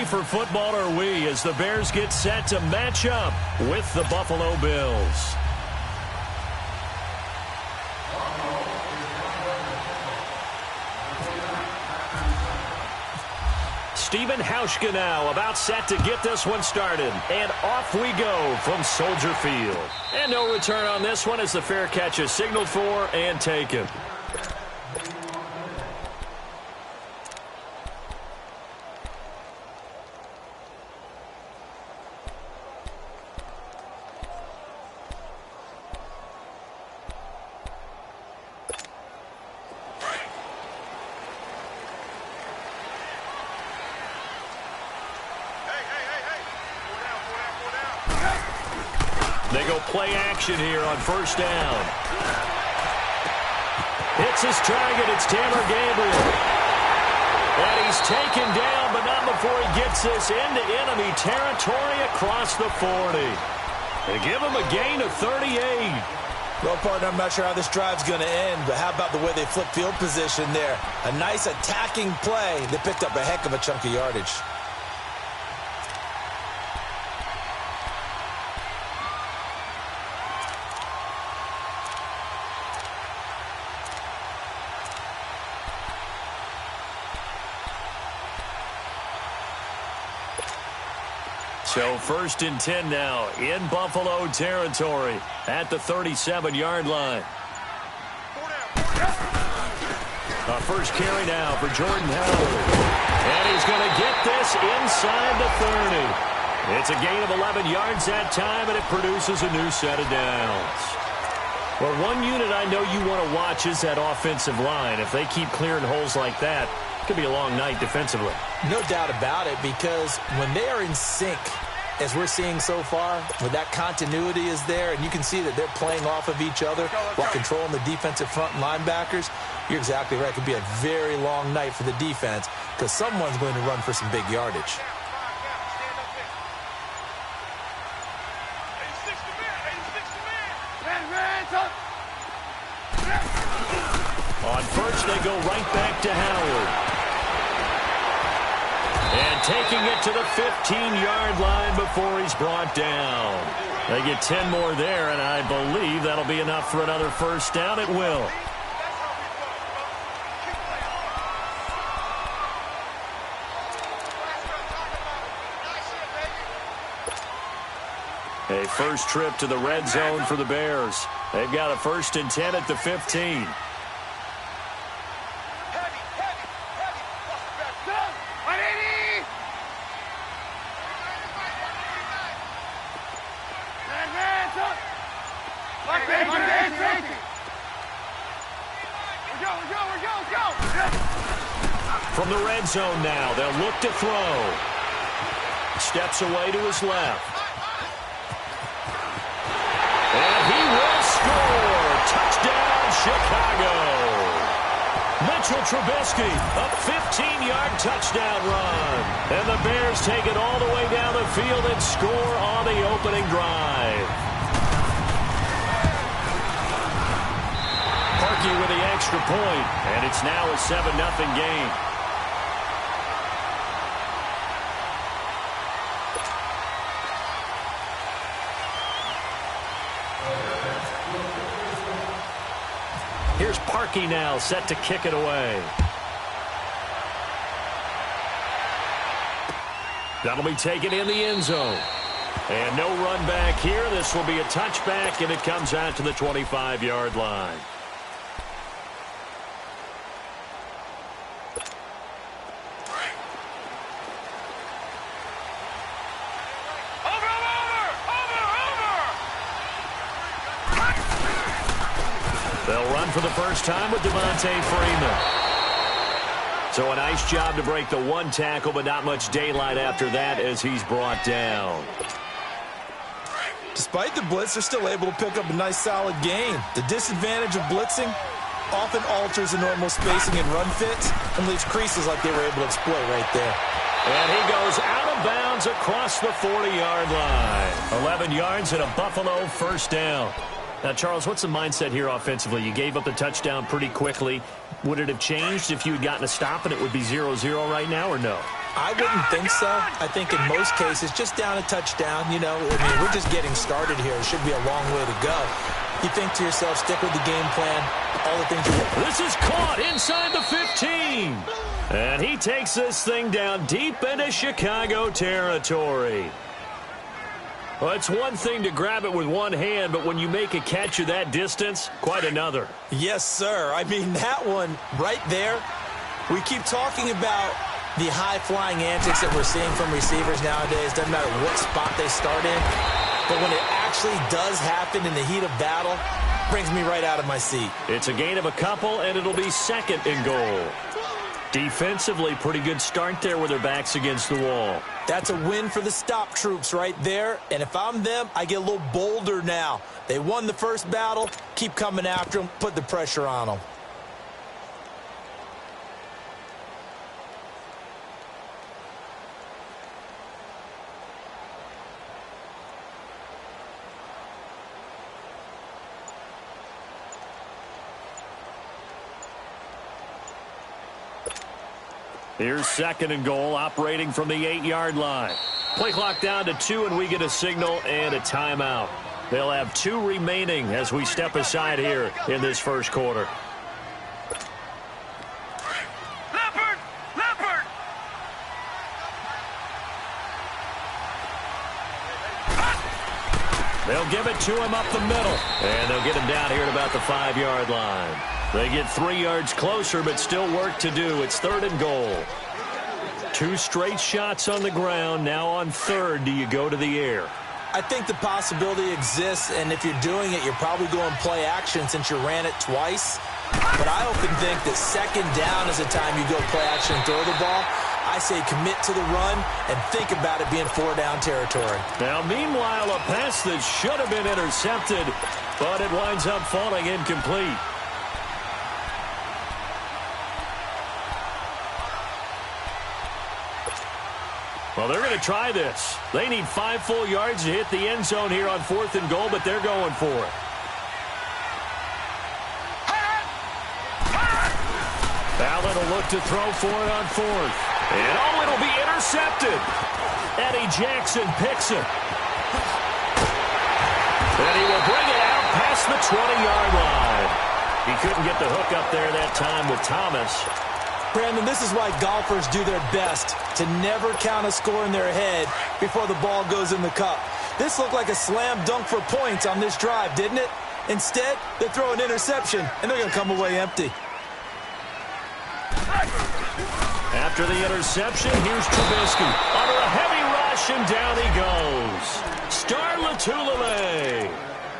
For football are we as the Bears get set to match up with the Buffalo Bills. Steven Hauschka now about set to get this one started. And off we go from Soldier Field. And no return on this one as the fair catch is signaled for and taken. They go play action here on first down. Hits his target. It's Taylor Gabriel. And he's taken down, but not before he gets this into enemy territory across the 40. They give him a gain of 38. Well, partner, I'm not sure how this drive's going to end, but how about the way they flip field position there? A nice attacking play. They picked up a heck of a chunk of yardage. So first and 10 now in Buffalo territory at the 37-yard line. A first carry now for Jordan Howard. And he's going to get this inside the 30. It's a gain of 11 yards that time, and it produces a new set of downs. Well, one unit I know you want to watch is that offensive line. If they keep clearing holes like that, it could be a long night defensively. No doubt about it, because when they are in sync, as we're seeing so far, when that continuity is there, and you can see that they're playing off of each other while controlling the defensive front and linebackers, you're exactly right. It could be a very long night for the defense because someone's going to run for some big yardage. On first, they go right back to Howard. And taking it to the 15-yard line before he's brought down. They get 10 more there, and I believe that'll be enough for another first down. It will. A first trip to the red zone for the Bears. They've got a first and 10 at the 15. From the red zone now, they'll look to throw. Steps away to his left. And he will score. Touchdown, Chicago. Mitchell Trubisky, a 15-yard touchdown run. And the Bears take it all the way down the field and score on the opening drive. Parkey with the extra point, and it's now a 7-0 game. Here's Parkey now, set to kick it away. That'll be taken in the end zone. And no run back here. This will be a touchback, and it comes out to the 25-yard line. They'll run for the first time with Devontae Freeman. So a nice job to break the one tackle, but not much daylight after that as he's brought down. Despite the blitz, they're still able to pick up a nice, solid gain. The disadvantage of blitzing often alters the normal spacing and run fits and leaves creases like they were able to exploit right there. And he goes out of bounds across the 40-yard line. 11 yards and a Buffalo first down. Now, Charles, what's the mindset here offensively? You gave up the touchdown pretty quickly. Would it have changed if you had gotten a stop and it would be 0-0 right now, or no? I wouldn't think so. I think in most cases, just down a touchdown, you know, I mean, we're just getting started here. It should be a long way to go. You think to yourself, stick with the game plan, all the things you want. This is caught inside the 15. And he takes this thing down deep into Chicago territory. Well, it's one thing to grab it with one hand, but when you make a catch of that distance, quite another. Yes, sir. I mean, that one right there, we keep talking about the high-flying antics that we're seeing from receivers nowadays. Doesn't matter what spot they start in. But when it actually does happen in the heat of battle, brings me right out of my seat. It's a gain of a couple, and it'll be second and goal. Defensively, pretty good start there with their backs against the wall. That's a win for the stop troops right there. And if I'm them, I get a little bolder now. They won the first battle. Keep coming after them. Put the pressure on them. Here's second and goal, operating from the 8-yard line. Play clock down to 2, and we get a signal and a timeout. They'll have 2 remaining as we step aside here in this first quarter. Leopard! They'll give it to him up the middle, and they'll get him down here at about the 5-yard line. They get 3 yards closer, but still work to do. It's third and goal. 2 straight shots on the ground. Now on third, do you go to the air? I think the possibility exists, and if you're doing it, you're probably going play action since you ran it twice. But I often think that second down is the time you go play action and throw the ball. I say commit to the run and think about it being 4-down territory. Now, meanwhile, a pass that should have been intercepted, but it winds up falling incomplete. Well, they're going to try this. They need 5 full yards to hit the end zone here on 4th and goal, but they're going for it. Allen will look to throw for it on 4th. And, oh, it'll be intercepted. Eddie Jackson picks it. And he will bring it out past the 20-yard line. He couldn't get the hook up there that time with Thomas. Brandon, this is why golfers do their best to never count a score in their head before the ball goes in the cup. This looked like a slam dunk for points on this drive, didn't it? Instead, they throw an interception, and they're going to come away empty. After the interception, here's Trubisky. Under a heavy rush, and down he goes. Star Latulippe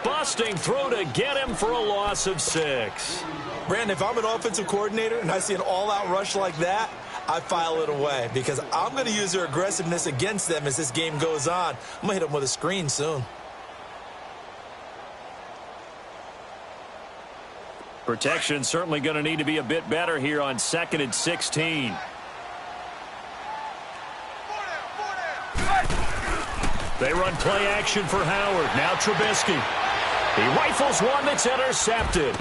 busting through to get him for a loss of 6. Brandon, if I'm an offensive coordinator and I see an all-out rush like that, I file it away because I'm going to use their aggressiveness against them as this game goes on. I'm going to hit them with a screen soon. Protection certainly going to need to be a bit better here on 2nd and 16. They run play action for Howard. Now Trubisky. He rifles one that's intercepted.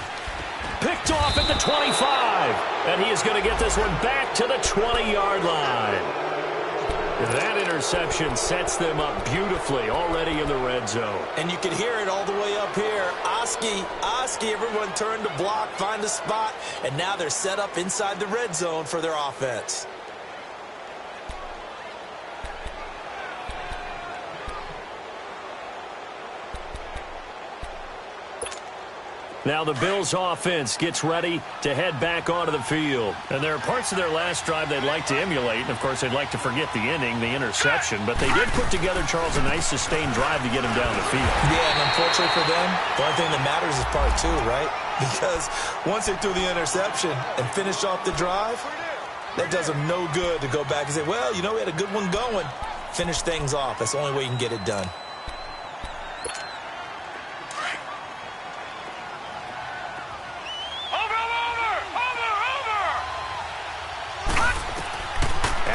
Picked off at the 25. And he is going to get this one back to the 20-yard line. That interception sets them up beautifully already in the red zone. And you can hear it all the way up here. Oski, everyone turned to block, find a spot, and now they're set up inside the red zone for their offense. Now the Bills offense gets ready to head back onto the field. And there are parts of their last drive they'd like to emulate. And, of course, they'd like to forget the inning, the interception. But they did put together, Charles, a nice sustained drive to get him down the field. Yeah, and unfortunately for them, the only thing that matters is part 2, right? Because once they threw the interception and finished off the drive, that does them no good to go back and say, well, you know, we had a good one going. Finish things off. That's the only way you can get it done.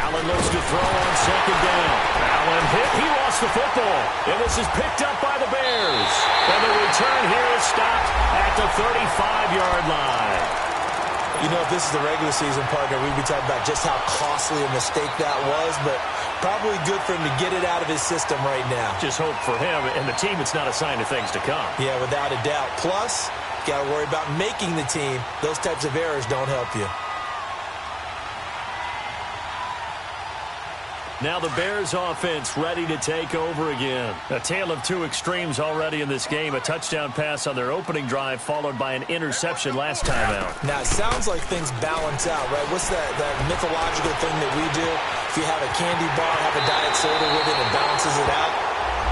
Allen looks to throw on 2nd down. Allen hit. He lost gets the football, and this is picked up by the Bears. And the return here is stopped at the 35-yard line. You know, if this is the regular season, partner, we'd be talking about just how costly a mistake that was, but probably good for him to get it out of his system right now. Just hope for him and the team it's not a sign of things to come. Yeah, without a doubt. Plus, got to worry about making the team. Those types of errors don't help you. Now the Bears offense ready to take over again. A tale of two extremes already in this game. A touchdown pass on their opening drive followed by an interception last time out. Now, it sounds like things balance out, right? What's that mythological thing that we do? If you have a candy bar, have a diet soda with it, it balances it out.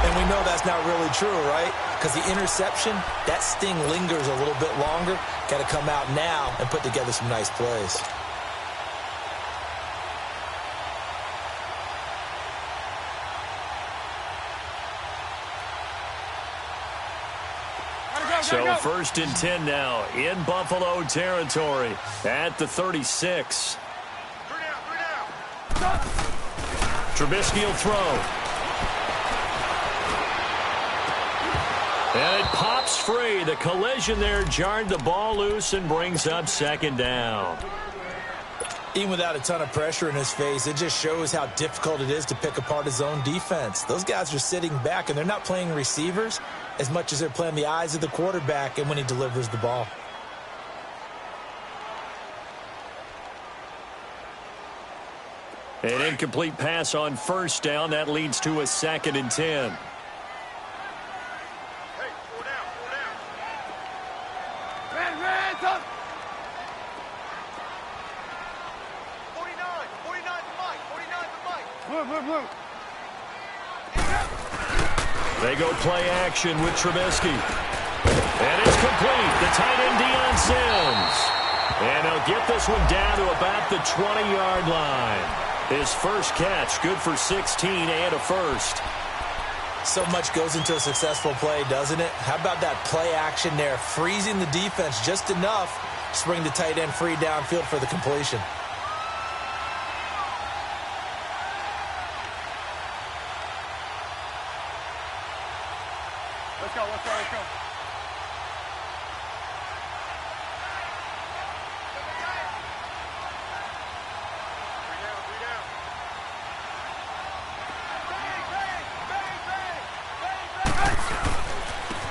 And we know that's not really true, right? Because the interception, that sting lingers a little bit longer. Got to come out now and put together some nice plays. So 1st and 10 now in Buffalo territory at the 36. Trubisky will throw. And it pops free. The collision there jarred the ball loose and brings up 2nd down. Even without a ton of pressure in his face, it just shows how difficult it is to pick apart his own defense. Those guys are sitting back, and they're not playing receivers as much as they're playing the eyes of the quarterback and when he delivers the ball. An incomplete pass on 1st down. That leads to a 2nd and 10. Hey, 4 down. Red, up. 49 to Mike. Blue. They go play action with Trubisky. And it's complete. The tight end, Deion Sims. And they'll get this one down to about the 20-yard line. His first catch, good for 16 and a first. So much goes into a successful play, doesn't it? How about that play action there? Freezing the defense just enough to bring the tight end free downfield for the completion. Let's go.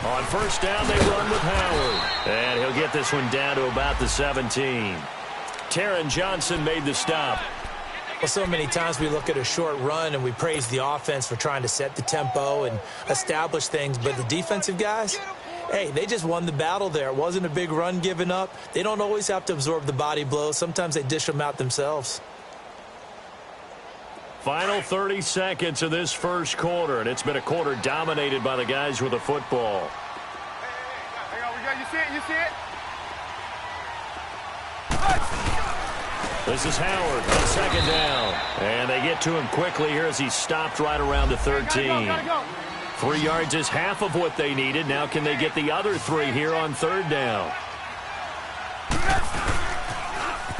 On 1st down, they run with Howard. And he'll get this one down to about the 17. Taron Johnson made the stop. Well, so many times we look at a short run and we praise the offense for trying to set the tempo and establish things. But the defensive guys, hey, they just won the battle there. It wasn't a big run given up. They don't always have to absorb the body blows. Sometimes they dish them out themselves. Final 30 seconds of this first quarter, and it's been a quarter dominated by the guys with the football. Hang on, you see it? This is Howard on 2nd down. And they get to him quickly here as he's stopped right around the 13. Gotta go. 3 yards is half of what they needed. Now can they get the other 3 here on 3rd down?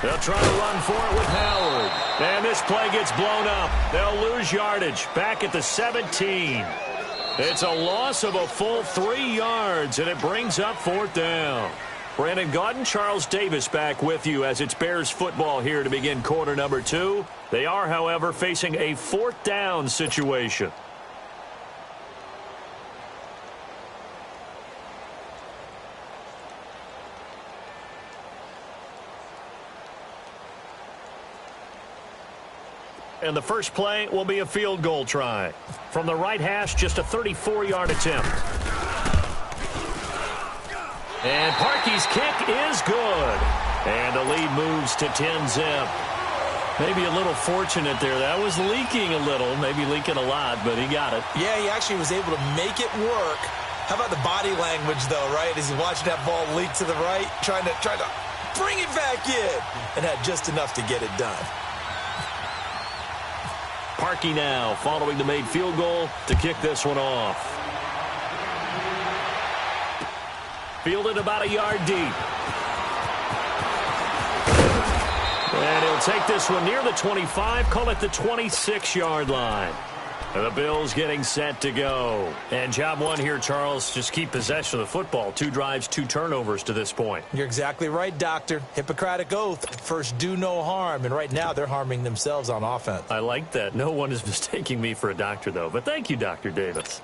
They'll try to run for it with Howard. And this play gets blown up. They'll lose yardage back at the 17. It's a loss of a full 3 yards, and it brings up 4th down. Brandon Gaudin, Charles Davis back with you as it's Bears football here to begin quarter number 2. They are, however, facing a 4th down situation. And the first play will be a field goal try. From the right hash, just a 34-yard attempt. And Parkey's kick is good. And the lead moves to 10-zip. Maybe a little fortunate there. That was leaking a little, maybe leaking a lot, but he got it. Yeah, he actually was able to make it work. How about the body language, though, right? As he's watching that ball leak to the right, trying to bring it back in, and had just enough to get it done. Parkey now following the made field goal to kick this one off. Fielded about a yard deep. And he'll take this one near the 25, call it the 26-yard line. The Bills getting set to go. And job one here, Charles, just keep possession of the football. 2 drives, 2 turnovers to this point. You're exactly right, Doctor. Hippocratic oath. First, do no harm. And right now, they're harming themselves on offense. I like that. No one is mistaking me for a doctor, though. But thank you, Dr. Davis.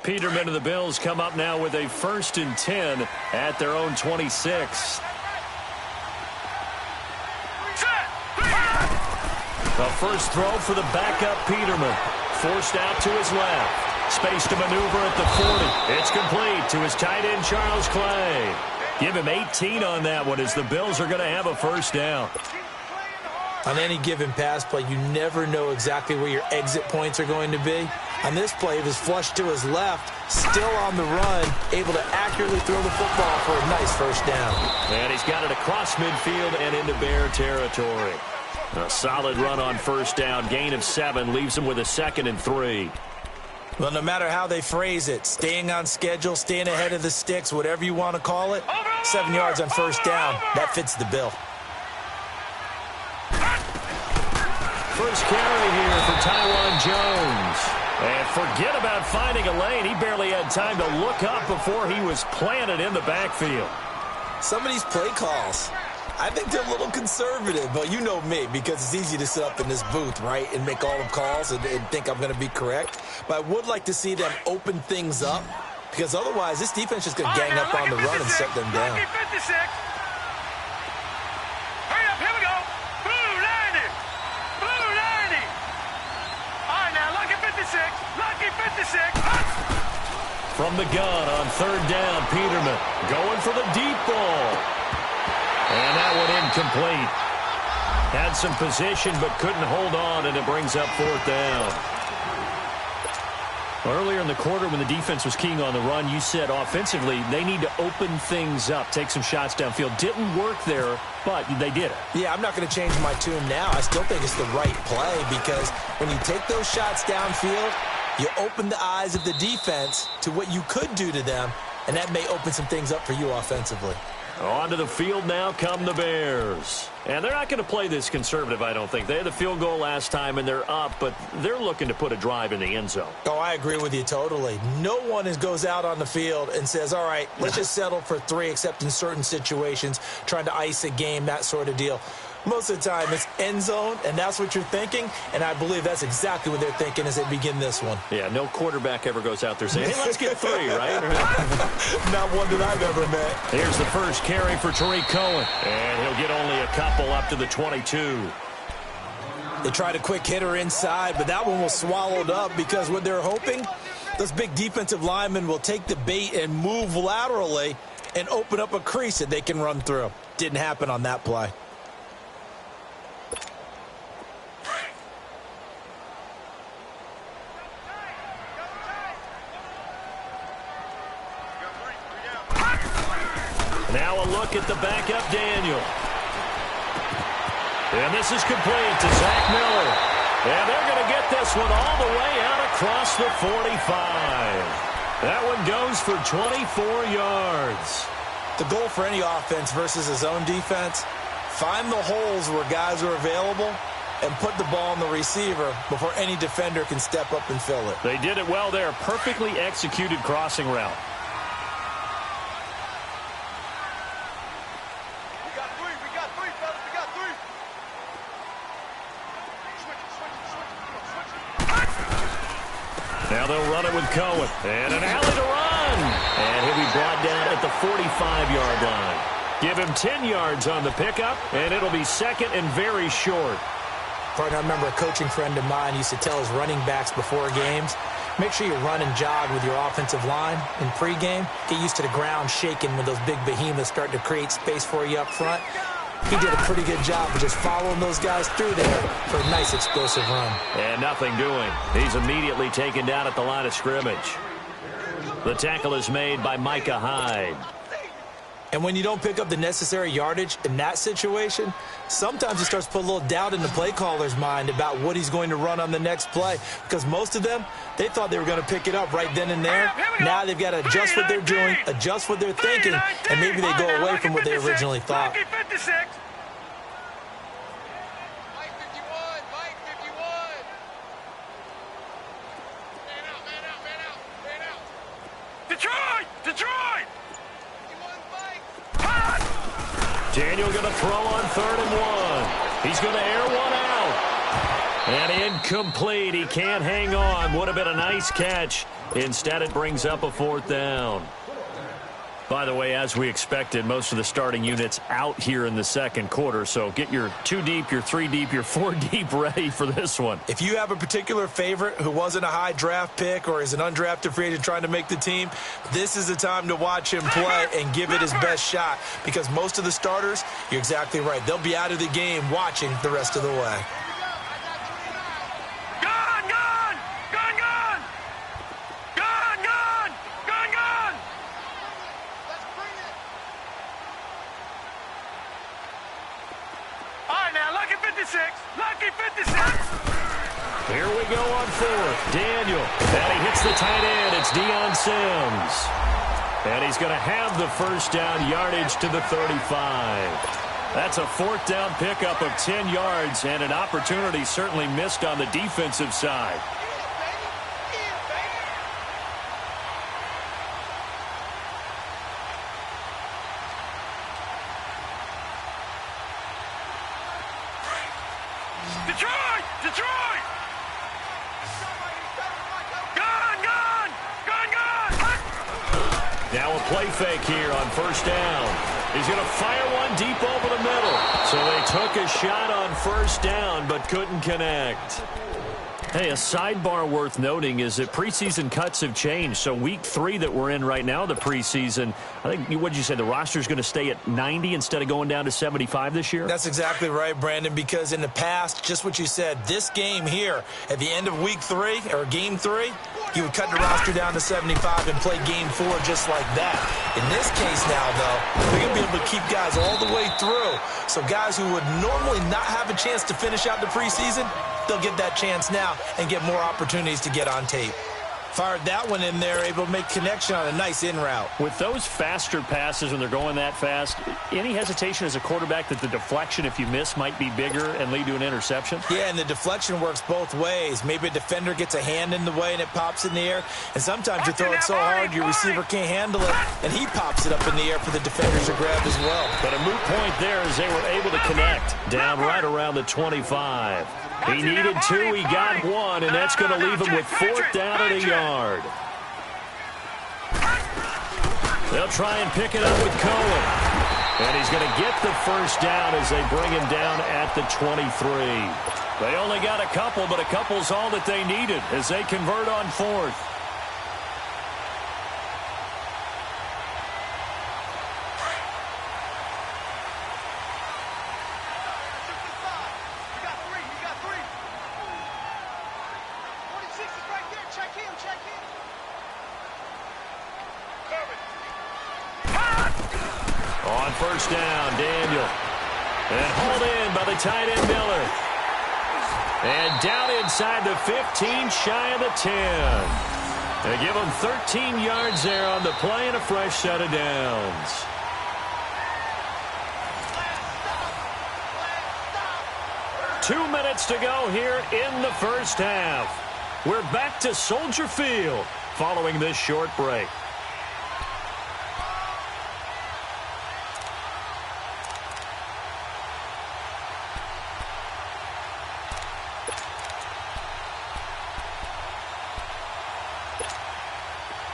Peterman and the Bills come up now with a 1st and 10 at their own 26. The first throw for the backup Peterman. Forced out to his left. Space to maneuver at the 40. It's complete to his tight end, Charles Clay. Give him 18 on that one as the Bills are going to have a 1st down. On any given pass play, you never know exactly where your exit points are going to be. On this play, it was flushed to his left, still on the run, able to accurately throw the football for a nice 1st down. And he's got it across midfield and into Bear territory. A solid run on 1st down. Gain of 7 leaves him with a 2nd and 3. Well, no matter how they phrase it, staying on schedule, staying ahead of the sticks, whatever you want to call it, 7 yards on 1st down, that fits the bill. First carry here for Tywan Jones. And forget about finding a lane. He barely had time to look up before he was planted in the backfield. Some of these play calls, I think they're a little conservative, but you know me, because it's easy to sit up in this booth, right, and make all the calls and think I'm going to be correct. But I would like to see them open things up, because otherwise this defense is going to gang up on the run and shut them down. Hurry up, here we go. Blue 90. Blue 90. All right, now, lucky 56. Lucky 56. From the gun on 3rd down, Peterman going for the deep ball. And that one incomplete. Had some position but couldn't hold on, and it brings up 4th down. Earlier in the quarter when the defense was keying on the run, you said offensively they need to open things up, take some shots downfield. Didn't work there, but they did it. Yeah, I'm not going to change my tune now. I still think it's the right play because when you take those shots downfield, you open the eyes of the defense to what you could do to them, and that may open some things up for you offensively. Onto the field now come the Bears. And they're not going to play this conservative, I don't think. They had the field goal last time, and they're up, but they're looking to put a drive in the end zone. Oh, I agree with you totally. No one goes out on the field and says, all right, let's just settle for 3, except in certain situations, trying to ice a game, that sort of deal. Most of the time, it's end zone, and that's what you're thinking, and I believe that's exactly what they're thinking as they begin this one. Yeah, no quarterback ever goes out there saying, hey, let's get 3, right? Not one that I've ever met. Here's the first carry for Tariq Cohen, and he'll get only a couple up to the 22. They tried a quick hitter inside, but that one was swallowed up because what they're hoping, those big defensive linemen will take the bait and move laterally and open up a crease that they can run through. Didn't happen on that play. Now a look at the backup, Daniel. And this is complete to Zach Miller. And they're going to get this one all the way out across the 45. That one goes for 24 yards. The goal for any offense versus his own defense, find the holes where guys are available and put the ball on the receiver before any defender can step up and fill it. They did it well there. Perfectly executed crossing route. Now they'll run it with Cohen. And an alley to run. And he'll be brought down at the 45-yard line. Give him 10 yards on the pickup, and it'll be 2nd and very short. Partner, I remember a coaching friend of mine used to tell his running backs before games, make sure you run and jog with your offensive line in pregame. Get used to the ground shaking when those big behemoths start to create space for you up front. He did a pretty good job of just following those guys through there for a nice explosive run. And nothing doing. He's immediately taken down at the line of scrimmage. The tackle is made by Micah Hyde. And when you don't pick up the necessary yardage in that situation, sometimes it starts to put a little doubt in the play caller's mind about what he's going to run on the next play. Because most of them, they thought they were going to pick it up right then and there. Now they've got to adjust what they're doing, adjust what they're thinking, and maybe they go away from what they originally thought. Daniel going to throw on 3rd and 1. He's going to air one out. And incomplete. He can't hang on. Would have been a nice catch. Instead, it brings up a 4th down. By the way, as we expected, most of the starting units out here in the second quarter. So get your 2 deep, your 3 deep, your 4 deep ready for this one. If you have a particular favorite who wasn't a high draft pick or is an undrafted free agent trying to make the team, this is the time to watch him play and give it his best shot. Because most of the starters, you're exactly right, they'll be out of the game watching the rest of the way. Lucky 56. Here we go on 4th. Daniel. And he hits the tight end. It's Deion Sims. And he's going to have the first down, yardage to the 35. That's a 4th down pickup of 10 yards and an opportunity certainly missed on the defensive side. Detroit! Now a play fake here on 1st down. He's going to fire one deep over the middle. So they took a shot on 1st down but couldn't connect. Hey, a sidebar worth noting is that preseason cuts have changed. So week 3 that we're in right now, the preseason, I think, what did you say, the roster's going to stay at 90 instead of going down to 75 this year? That's exactly right, Brandon, because in the past, just what you said, this game here, at the end of week 3, or game 3, you would cut the roster down to 75 and play game 4 just like that. In this case now, though, they're going to be able to keep guys all the way through. So guys who would normally not have a chance to finish out the preseason, they'll get that chance now and get more opportunities to get on tape. Fired that one in there, able to make connection on a nice in route. With those faster passes when they're going that fast, any hesitation as a quarterback that the deflection, if you miss, might be bigger and lead to an interception? Yeah, and the deflection works both ways. Maybe a defender gets a hand in the way and it pops in the air. And sometimes you throw it so hard your receiver can't handle it, and he pops it up in the air for the defenders to grab as well. But a moot point there as they were able to connect. Down right around the 25. He needed 2, he got 1, and that's going to leave him with 4th down at a yard. They'll try and pick it up with Cohen. And he's going to get the first down as they bring him down at the 23. They only got a couple, but a couple's all that they needed as they convert on 4th. On 1st down, Daniel. And hauled in by the tight end, Miller. And down inside the 15, shy of the 10. They give him 13 yards there on the play and a fresh set of downs. Two minutes to go here in the first half. We're back to Soldier Field following this short break.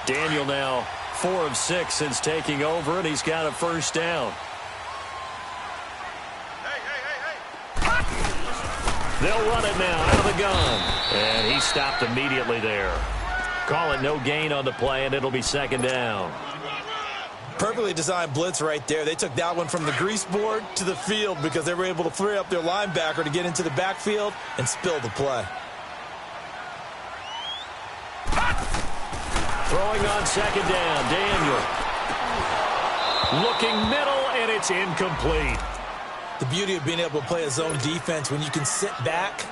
Daniel now 4 of 6 since taking over, and he's got a first down. They'll run it now out of the gun. And he stopped immediately there. Call it no gain on the play, and it'll be 2nd down. Perfectly designed blitz right there. They took that one from the grease board to the field because they were able to free up their linebacker to get into the backfield and spill the play. Throwing on 2nd down, Daniel. Looking middle, and it's incomplete. The beauty of being able to play a zone defense when you can sit back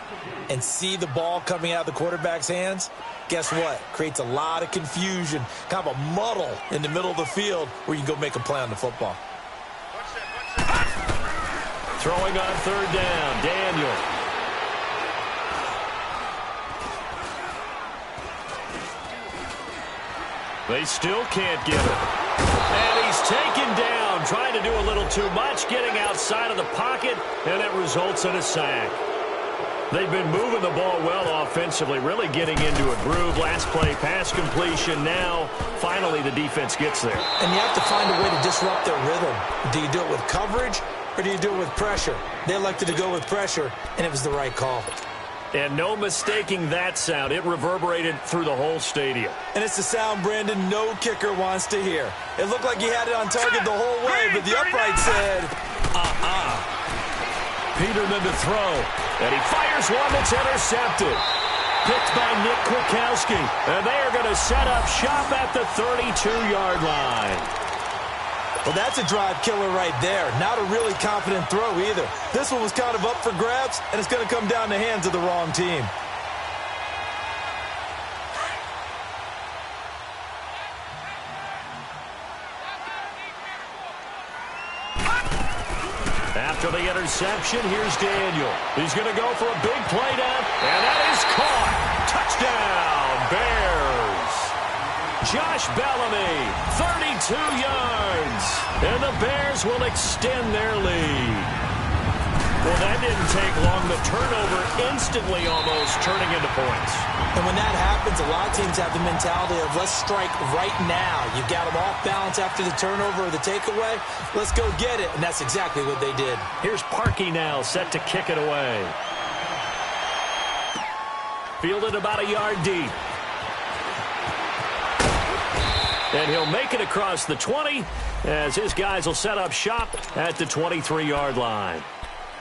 and see the ball coming out of the quarterback's hands, guess what? Creates a lot of confusion, kind of a muddle in the middle of the field where you can go make a play on the football. Throwing on 3rd down, Daniel. They still can't get it. And he He's taken down, trying to do a little too much, getting outside of the pocket, and it results in a sack. They've been moving the ball well offensively, really getting into a groove. Last play, pass completion. Now, finally, the defense gets there. And you have to find a way to disrupt their rhythm. Do you do it with coverage, or do you do it with pressure? They elected to go with pressure, and it was the right call. And no mistaking that sound. It reverberated through the whole stadium. And it's the sound, Brandon, no kicker wants to hear. It looked like he had it on target the whole way, but the upright said, Peterman to throw. And he fires one that's intercepted. Picked by Nick Kwiatkowski. And they are going to set up shop at the 32-yard line. Well, that's a drive killer right there. Not a really confident throw either. This one was kind of up for grabs, and it's going to come down the hands of the wrong team. After the interception, here's Daniel. He's going to go for a big play down, and that is caught. Touchdown, Bears. Josh Bellamy, 32 yards, and the Bears will extend their lead. Well, that didn't take long. The turnover instantly almost turning into points. And when that happens, a lot of teams have the mentality of let's strike right now. You've got them off balance after the turnover or the takeaway. Let's go get it, and that's exactly what they did. Here's Parkey now, set to kick it away. Fielded about a yard deep. And he'll make it across the 20 as his guys will set up shop at the 23-yard line.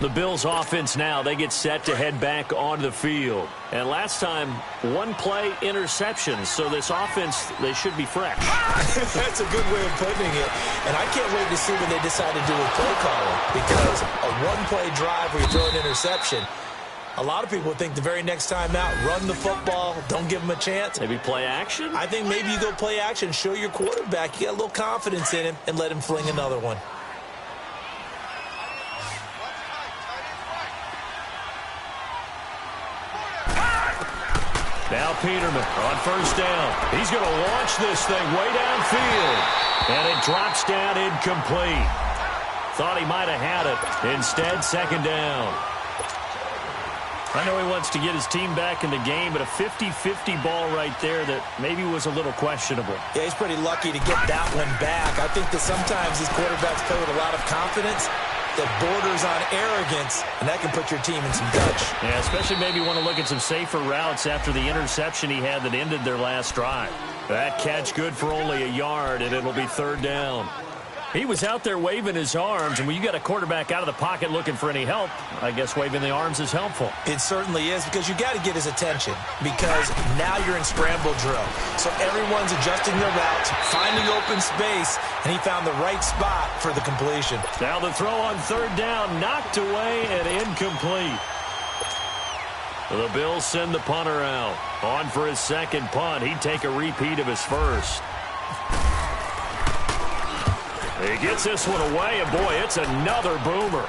The Bills' offense now, they get set to head back onto the field. And last time, one play interception. So this offense, they should be fresh. That's a good way of putting it. And I can't wait to see what they decide to do with play calling. Because a one-play drive where you throw an interception, a lot of people think the very next time out, run the football, don't give them a chance. Maybe play action? I think maybe you go play action, show your quarterback you got a little confidence in him, and let him fling another one. Now Peterman on first down. He's going to launch this thing way downfield. And it drops down incomplete. Thought he might have had it. Instead, second down. I know he wants to get his team back in the game, but a 50-50 ball right there that maybe was a little questionable. Yeah, he's pretty lucky to get that one back. I think that sometimes these quarterbacks play with a lot of confidence that borders on arrogance, and that can put your team in some dutch. Yeah, especially maybe want to look at some safer routes after the interception he had that ended their last drive. That catch good for only a yard, and it'll be third down. He was out there waving his arms, and when you got a quarterback out of the pocket looking for any help, I guess waving the arms is helpful. It certainly is, because you got to get his attention, because now you're in scramble drill. So everyone's adjusting their routes, finding open space, and he found the right spot for the completion. Now the throw on third down, knocked away and incomplete. The Bills send the punter out. On for his second punt. He'd take a repeat of his first. He gets this one away, and boy, it's another boomer.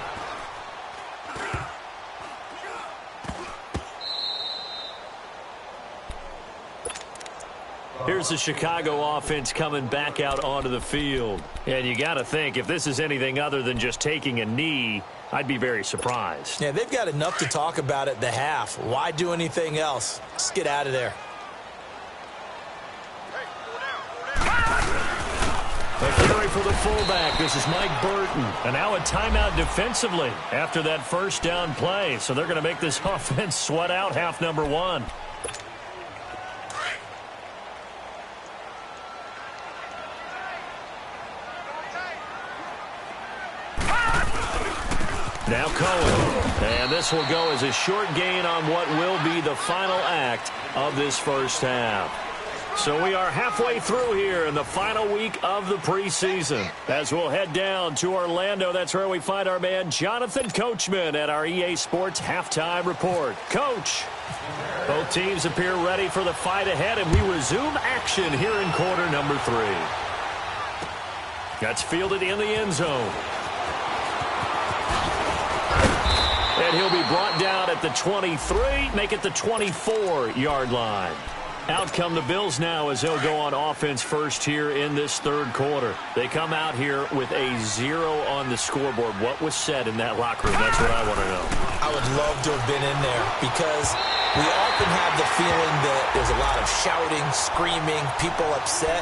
Here's the Chicago offense coming back out onto the field. And you got to think, if this is anything other than just taking a knee, I'd be very surprised. Yeah, they've got enough to talk about at the half. Why do anything else? Just get out of there. A carry for the fullback. This is Mike Burton. And now a timeout defensively after that first down play. So they're going to make this offense sweat out half number one. Now Cohen. And this will go as a short gain on what will be the final act of this first half. So we are halfway through here in the final week of the preseason. As we'll head down to Orlando, that's where we find our man Jonathan Coachman at our EA Sports Halftime Report. Coach, both teams appear ready for the fight ahead, and we resume action here in quarter number 3. That's fielded in the end zone. And he'll be brought down at the 23, make it the 24-yard line. Out come the Bills now as they'll go on offense first here in this third quarter. They come out here with a 0 on the scoreboard. What was said in that locker room? That's what I want to know. I would love to have been in there because we often have the feeling that there's a lot of shouting, screaming, people upset.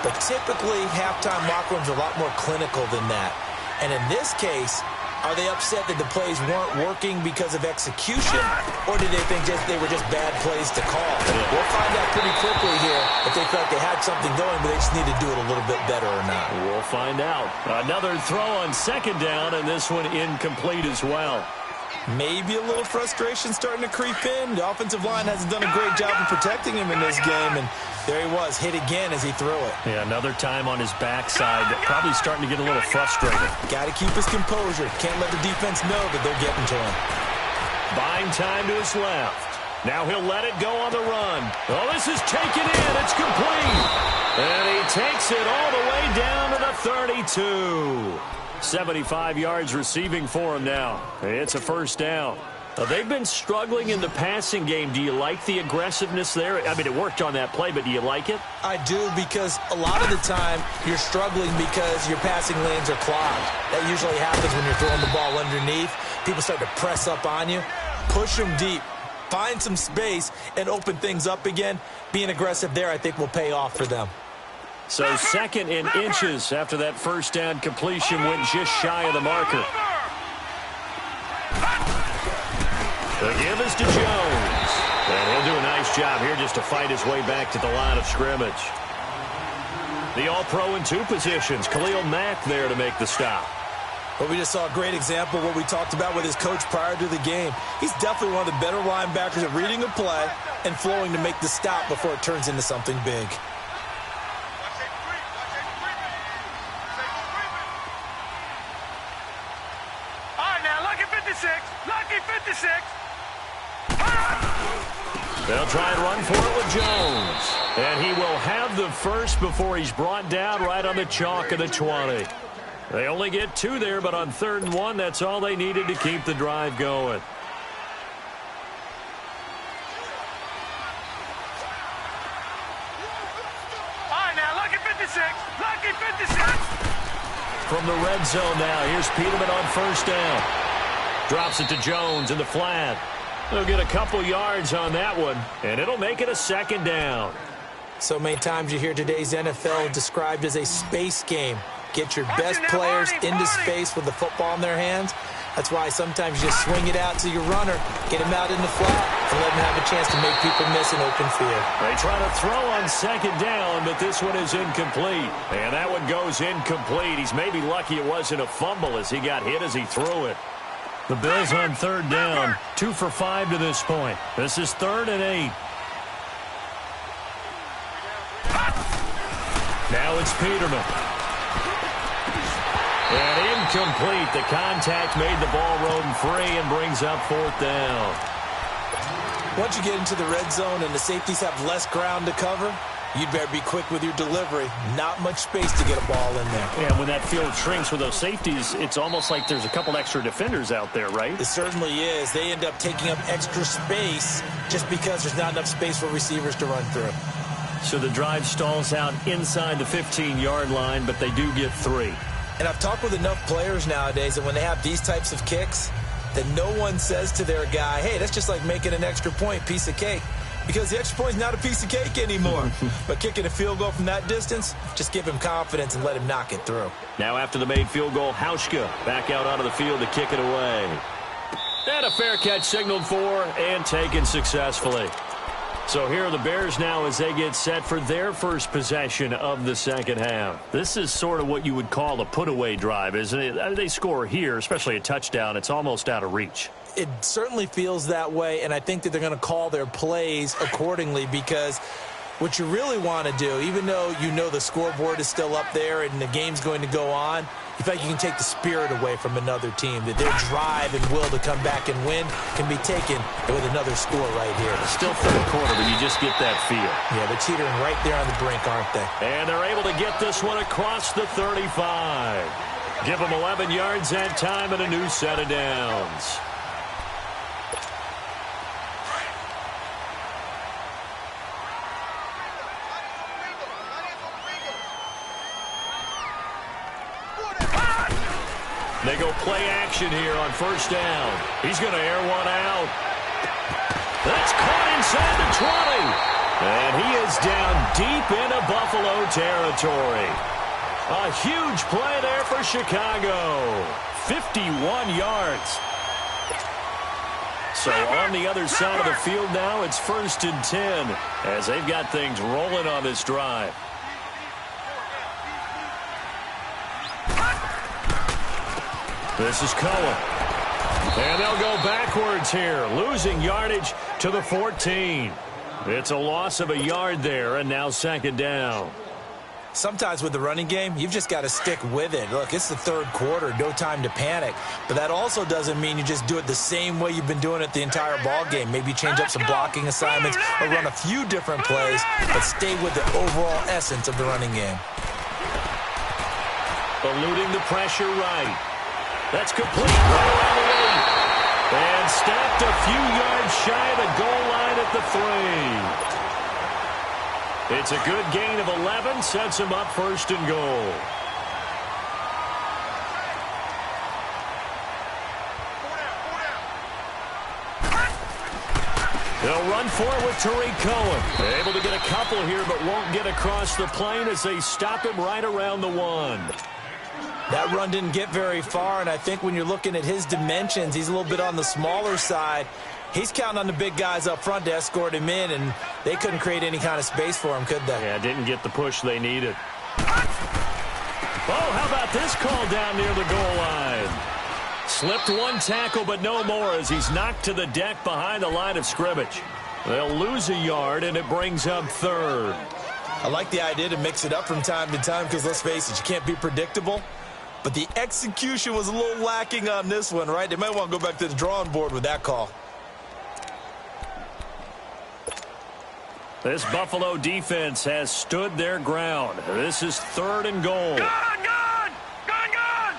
But typically, halftime locker rooms are a lot more clinical than that. And in this case, are they upset that the plays weren't working because of execution, or did they think they were just bad plays to call? We'll find out pretty quickly here if they felt they had something going, but they just need to do it a little bit better or not. We'll find out. Another throw on second down, and this one incomplete as well. Maybe a little frustration starting to creep in. The offensive line hasn't done a great job of protecting him in this game, and there he was, hit again as he threw it. Yeah, another time on his backside, probably starting to get a little frustrated. Got to keep his composure. Can't let the defense know that they're getting to him. Buying time to his left. Now he'll let it go on the run. Oh, this is taken in. It's complete. And he takes it all the way down to the 32. 75 yards receiving for him now. It's a first down. They've been struggling in the passing game. Do you like the aggressiveness there? I mean, it worked on that play, but do you like it? I do, because a lot of the time you're struggling because your passing lanes are clogged. That usually happens when you're throwing the ball underneath. People start to press up on you. Push them deep. Find some space and open things up again. Being aggressive there, I think, will pay off for them. So second and inches after that first down completion went just shy of the marker. The give is to Jones. And he'll do a nice job here just to fight his way back to the line of scrimmage. The All-Pro in 2 positions. Khalil Mack there to make the stop. But we just saw a great example of what we talked about with his coach prior to the game. He's definitely one of the better linebackers at reading a play and flowing to make the stop before it turns into something big. Lucky 56. They'll try and run for it with Jones. And he will have the first before he's brought down right on the chalk of the 20. They only get 2 there, but on 3rd and 1, that's all they needed to keep the drive going. All right, now, lucky 56. Lucky 56. From the red zone now, here's Peterman on first down. Drops it to Jones in the flat. They'll get a couple yards on that one, and it'll make it a second down. So many times you hear today's NFL described as a space game. Get your best players into space with the football in their hands. That's why sometimes you just swing it out to your runner, get him out in the flat, and let him have a chance to make people miss an open field. They try to throw on second down, but this one is incomplete. And that one goes incomplete. He's maybe lucky it wasn't a fumble as he got hit as he threw it. The Bills on 3rd down, 2 for 5 to this point. This is 3rd and 8. Now it's Peterman. And incomplete. The contact made the ball roam free and brings up 4th down. Once you get into the red zone and the safeties have less ground to cover, you'd better be quick with your delivery. Not much space to get a ball in there. Yeah, when that field shrinks with those safeties, it's almost like there's a couple extra defenders out there, right? It certainly is. They end up taking up extra space just because there's not enough space for receivers to run through. So the drive stalls out inside the 15-yard line, but they do get 3. And I've talked with enough players nowadays that when they have these types of kicks, that no one says to their guy, hey, that's just like making an extra point, piece of cake. Because the extra point is not a piece of cake anymore. But kicking a field goal from that distance, just give him confidence and let him knock it through. Now after the made field goal, Hauschka back out onto the field to kick it away. And a fair catch signaled for and taken successfully. So here are the Bears now as they get set for their first possession of the second half. This is sort of what you would call a put-away drive, isn't it? They score here, especially a touchdown. It's almost out of reach. It certainly feels that way, and I think that they're going to call their plays accordingly because what you really want to do, even though you know the scoreboard is still up there and the game's going to go on, you feel like you can take the spirit away from another team, that their drive and will to come back and win can be taken with another score right here. Still 3rd quarter, but you just get that feel. Yeah, they're teetering right there on the brink, aren't they? And they're able to get this one across the 35. Give them 11 yards that time and a new set of downs. They go play action here on first down. He's going to air one out. That's caught inside the 20. And he is down deep into Buffalo territory. A huge play there for Chicago. 51 yards. So on the other side of the field now, it's 1st and 10 as they've got things rolling on this drive. This is Cohen. And they'll go backwards here, losing yardage to the 14. It's a loss of a yard there, and now 2nd down. Sometimes with the running game, you've just got to stick with it. Look, it's the 3rd quarter, no time to panic. But that also doesn't mean you just do it the same way you've been doing it the entire ball game. Maybe change up some blocking assignments or run a few different plays, but stay with the overall essence of the running game. Eluding the pressure right. That's complete right around the 8. And stopped a few yards shy of the goal line at the 3. It's a good gain of 11, sets him up 1st and goal. They'll run forward with Tariq Cohen. Able to get a couple here, but won't get across the plane as they stop him right around the 1. That run didn't get very far, and I think when you're looking at his dimensions, he's a little bit on the smaller side. He's counting on the big guys up front to escort him in, and they couldn't create any kind of space for him, could they? Yeah, didn't get the push they needed. Oh, how about this call down near the goal line? Slipped one tackle, but no more as he's knocked to the deck behind the line of scrimmage. They'll lose a yard, and it brings up 3rd. I like the idea to mix it up from time to time because, let's face it, you can't be predictable. But the execution was a little lacking on this one, right? They might want to go back to the drawing board with that call. This Buffalo defense has stood their ground. This is 3rd and goal. Gone, gone! Gone, gone!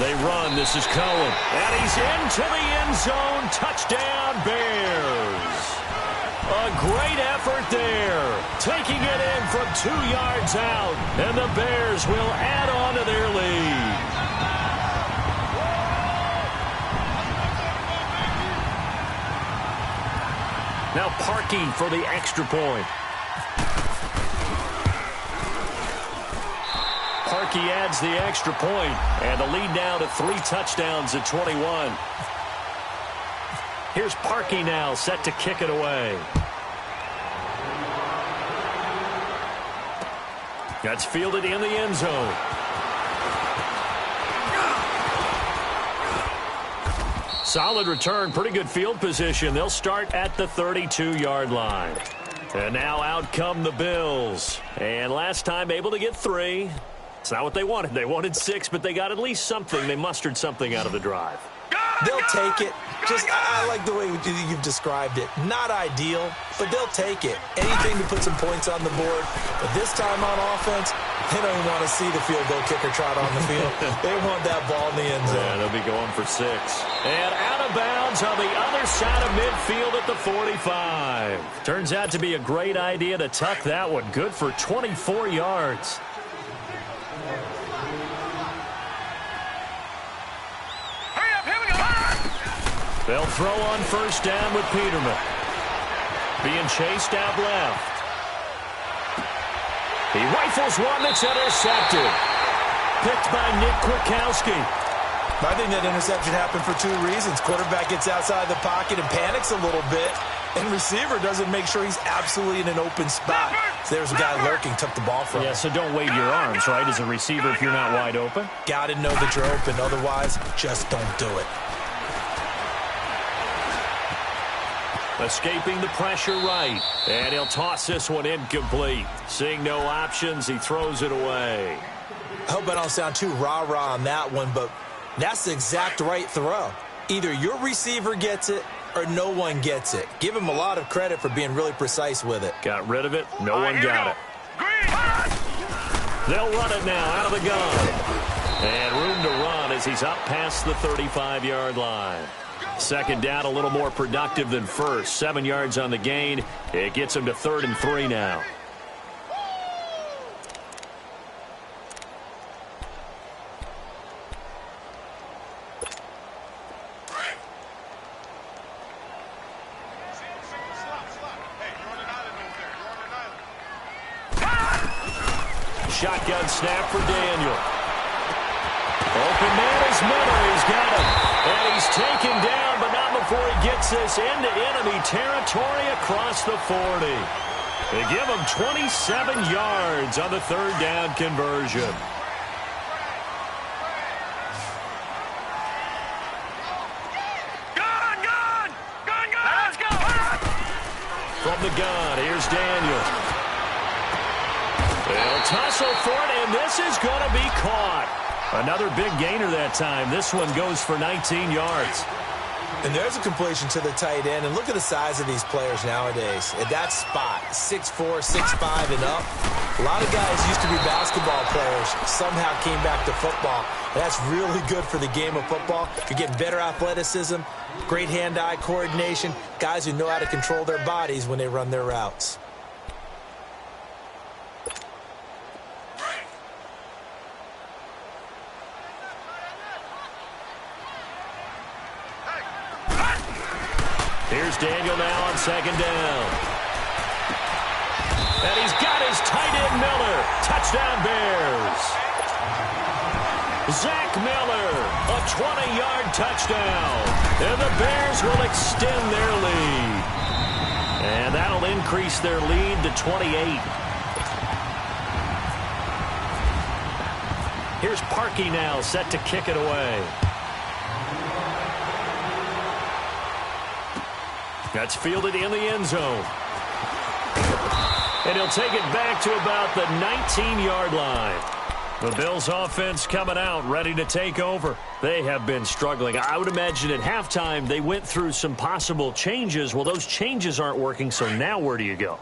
They run. This is Cohen. And he's into the end zone. Touchdown, Bears. A great effort there. Taking it in from 2 yards out. And the Bears will add on to their lead. Now parking for the extra point. Parkey adds the extra point, and the lead now to 3 touchdowns at 21. Here's Parkey now, set to kick it away. That's fielded in the end zone. Solid return, pretty good field position. They'll start at the 32-yard line. And now out come the Bills. And last time able to get 3. It's not what they wanted. They wanted 6, but they got at least something. They mustered something out of the drive. They'll take it. I like the way you've described it. Not ideal, but they'll take it. Anything to put some points on the board. But this time on offense, they don't even want to see the field goal kicker trot on the field. They want that ball in the end zone. Yeah, they'll be going for 6. And out of bounds on the other side of midfield at the 45. Turns out to be a great idea to tuck that one. Good for 24 yards. They'll throw on first down with Peterman. Being chased out left. He rifles one that's intercepted. Picked by Nick Kwiatkowski. I think that interception happened for 2 reasons. Quarterback gets outside the pocket and panics a little bit. And receiver doesn't make sure he's absolutely in an open spot. So there's a guy lurking, took the ball from him. Yeah, so don't wave your arms, right, as a receiver if you're not wide open. Got to know that you're open. Otherwise, just don't do it. Escaping the pressure right. And he'll toss this one incomplete. Seeing no options, he throws it away. I hope I don't sound too rah-rah on that one, but that's the exact right throw. Either your receiver gets it or no one gets it. Give him a lot of credit for being really precise with it. Got rid of it. No one got it. They'll run it now out of the gun. And room to run as he's up past the 35-yard line. Second down, a little more productive than first. 7 yards on the gain. It gets him to 3rd and 3 now. shotgun snap for Daniel. Open man is Miller. He's got him. And he's taken down, but not before he gets this into enemy territory across the 40. They give him 27 yards on the third down conversion. Let's go! From the gun, here's Daniel. They'll tussle for it, and this is going to be caught. Another big gainer that time. This one goes for 19 yards. And there's a completion to the tight end. And look at the size of these players nowadays. At that spot, 6'4", 6'5", and up. A lot of guys used to be basketball players, somehow came back to football. And that's really good for the game of football. You're getting better athleticism, great hand-eye coordination, guys who know how to control their bodies when they run their routes. Here's Daniel now on second down. And he's got his tight end Miller. Touchdown Bears. Zach Miller, a 20-yard touchdown. And the Bears will extend their lead. And that'll increase their lead to 28. Here's Parkey now, set to kick it away. That's fielded in the end zone. And he'll take it back to about the 19-yard line. The Bills offense coming out, ready to take over. They have been struggling. I would imagine at halftime they went through some possible changes. Well, those changes aren't working, so now where do you go?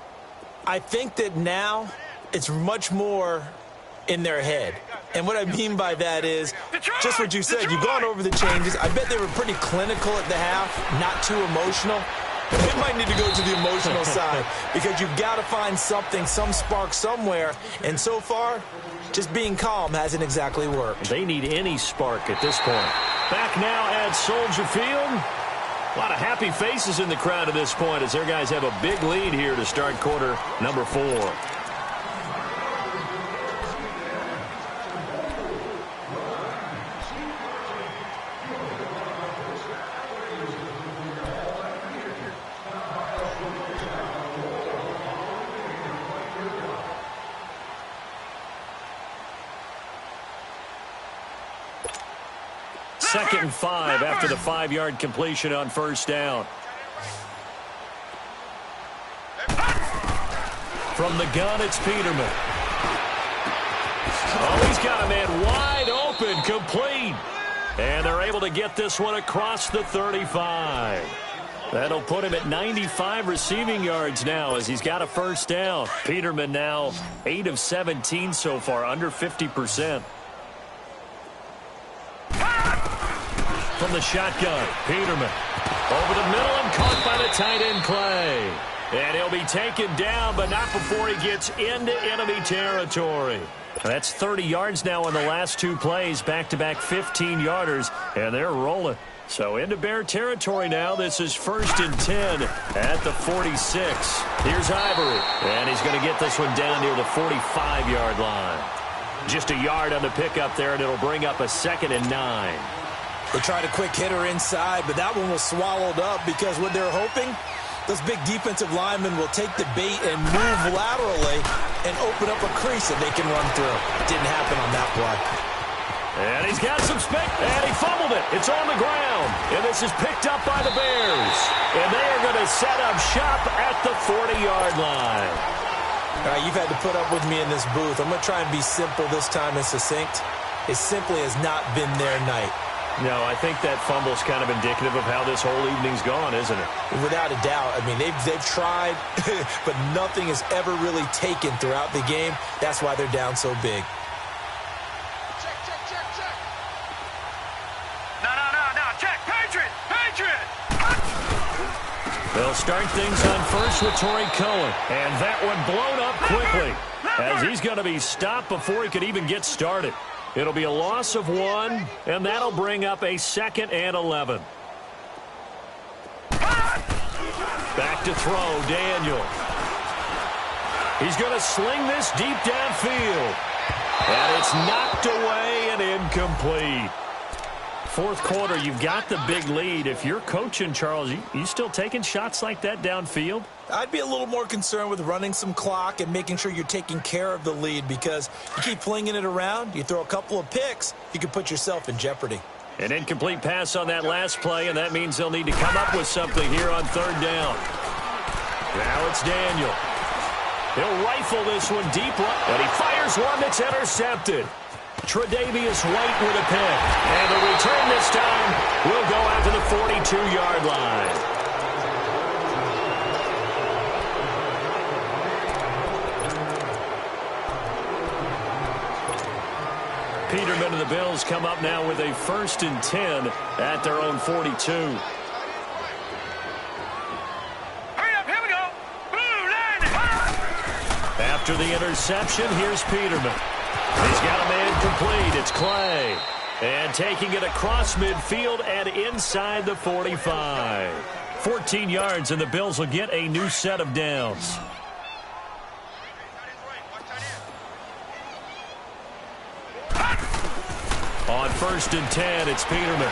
I think that now it's much more in their head. And what I mean by that is just what you said. You've gone over the changes. I bet they were pretty clinical at the half, not too emotional. They might need to go to the emotional side because you've got to find something, some spark somewhere. And so far, just being calm hasn't exactly worked. They need any spark at this point. Back now at Soldier Field. A lot of happy faces in the crowd at this point as their guys have a big lead here to start quarter number 4. Second and 5 after the 5-yard completion on first down. From the gun, it's Peterman. Oh, he's got a man wide open, complete. And they're able to get this one across the 35. That'll put him at 95 receiving yards now as he's got a first down. Peterman now 8 of 17 so far, under 50%. From the shotgun, Peterman. Over the middle and caught by the tight end Clay. And he'll be taken down, but not before he gets into enemy territory. That's 30 yards now in the last 2 plays, back-to-back 15-yarders, and they're rolling. So into Bear territory now. This is 1st and 10 at the 46. Here's Ivory, and he's going to get this one down near the 45-yard line. Just a yard on the pickup there, and it'll bring up a 2nd and 9. They tried a quick hitter inside, but that one was swallowed up because what they're hoping, those big defensive linemen will take the bait and move laterally and open up a crease that they can run through. Didn't happen on that play. And he's got some space, and he fumbled it. It's on the ground, and this is picked up by the Bears. And they are going to set up shop at the 40-yard line. All right, you've had to put up with me in this booth. I'm going to try and be simple this time and succinct. It simply has not been their night. No, I think that fumble's kind of indicative of how this whole evening's gone, isn't it? Without a doubt. I mean, they've tried, but nothing has ever really taken throughout the game. That's why they're down so big. Check. No. Check. Patriot. They'll start things on first with Torrey Cohen. And that one blown up quickly as he's going to be stopped before he could even get started. It'll be a loss of 1, and that'll bring up a 2nd and 11. Back to throw, Daniel. He's going to sling this deep downfield. And it's knocked away and incomplete. Fourth quarter, you've got the big lead. If you're coaching, Charles, you still taking shots like that downfield? I'd be a little more concerned with running some clock and making sure you're taking care of the lead, because you keep flinging it around, you throw a couple of picks, you can put yourself in jeopardy. An incomplete pass on that last play, and that means they'll need to come up with something here on third down. Now it's Daniel. He'll rifle this one deep, and he fires one that's intercepted. Tre'Davious White with a pick. And the return this time will go out to the 42-yard line. Peterman and the Bills come up now with a 1st and 10 at their own 42. Hurry up, here we go. Blue line. After the interception, here's Peterman. He's got a man complete. It's Clay. And taking it across midfield and inside the 45. 14 yards, and the Bills will get a new set of downs. On 1st and 10, it's Peterman.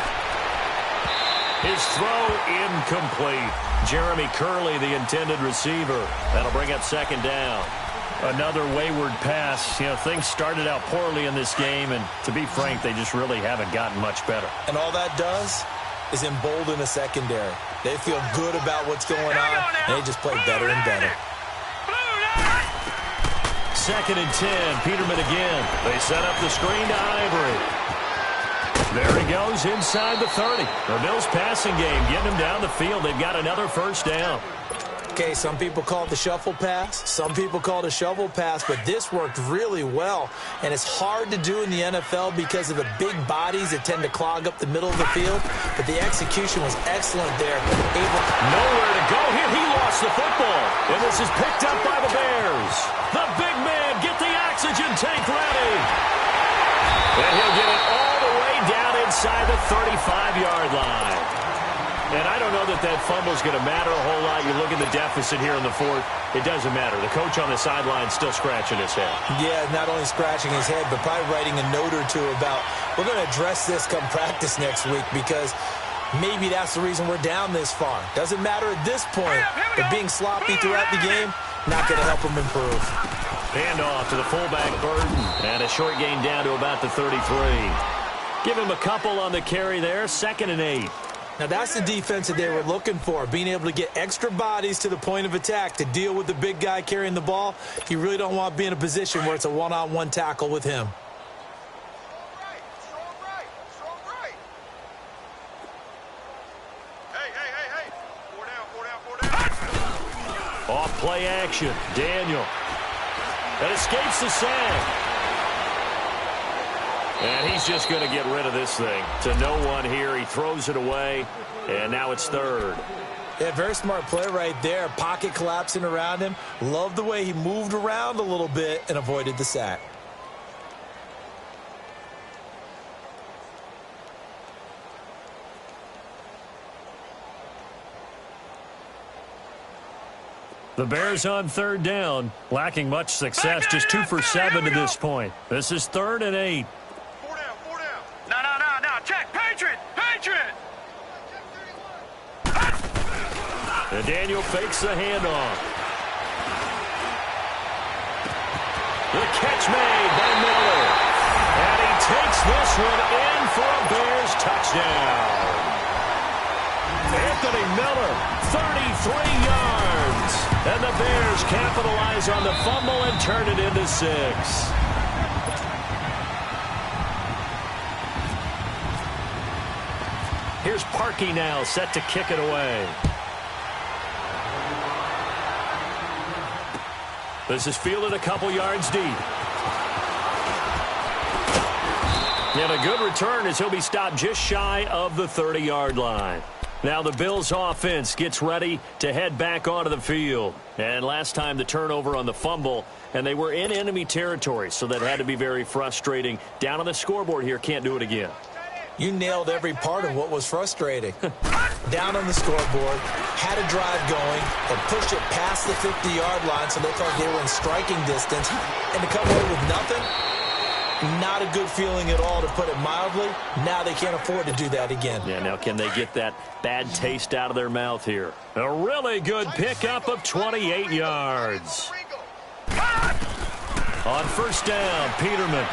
His throw incomplete. Jeremy Curley, the intended receiver. That'll bring up 2nd down. Another wayward pass. You know, things started out poorly in this game, and to be frank, they just really haven't gotten much better. And all that does is embolden the secondary. They feel good about what's going on, and they just play better and better. 2nd and 10, Peterman again. They set up the screen to Ivory. There he goes inside the 30. The Bills passing game, getting him down the field. They've got another 1st down. Okay, some people call it the shuffle pass. Some people call it a shovel pass, but this worked really well. And it's hard to do in the NFL because of the big bodies that tend to clog up the middle of the field. But the execution was excellent there. Nowhere to go here. He lost the football. And this is picked up by the Bears. The big man, get the oxygen tank ready. And he'll get it all the way down inside the 35-yard line. And I don't know that that fumble is going to matter a whole lot. You look at the deficit here in the 4th. It doesn't matter. The coach on the sideline still scratching his head. Yeah, not only scratching his head, but probably writing a note or two about, we're going to address this come practice next week, because maybe that's the reason we're down this far. Doesn't matter at this point, but being sloppy throughout the game, not going to help him improve. Handoff to the fullback, Burton. And a short gain down to about the 33. Give him a couple on the carry there. 2nd and 8. Now, that's the defense that they were looking for, being able to get extra bodies to the point of attack to deal with the big guy carrying the ball. You really don't want to be in a position where it's a one-on-one tackle with him. Hey. 4 down. Off play action. Daniel. That escapes the sack. And he's just going to get rid of this thing. To no one here. He throws it away, and now it's 3rd. Yeah, very smart play right there. Pocket collapsing around him. Love the way he moved around a little bit and avoided the sack. The Bears on 3rd down, lacking much success, just 2 for 7 to this point. This is 3rd and 8. 4 down. No. Check. Patriot. And Daniel fakes the handoff. The catch made by Miller. And he takes this one in for a Bears touchdown. Anthony Miller, 33 yards. And the Bears capitalize on the fumble and turn it into 6. Here's Parkey now, set to kick it away. This is fielded a couple yards deep. And a good return as he'll be stopped just shy of the 30-yard line. Now the Bills offense gets ready to head back onto the field. And last time the turnover on the fumble, and they were in enemy territory, so that had to be very frustrating. Down on the scoreboard here, can't do it again. You nailed every part of what was frustrating. Down on the scoreboard, had a drive going, and pushed it past the 50-yard line so they thought they were in striking distance. And to come away with nothing, Not a good feeling at all, to put it mildly. Now they can't afford to do that again. Yeah, now can they get that bad taste out of their mouth here? A really good pickup of 28 yards. On first down, Peterman.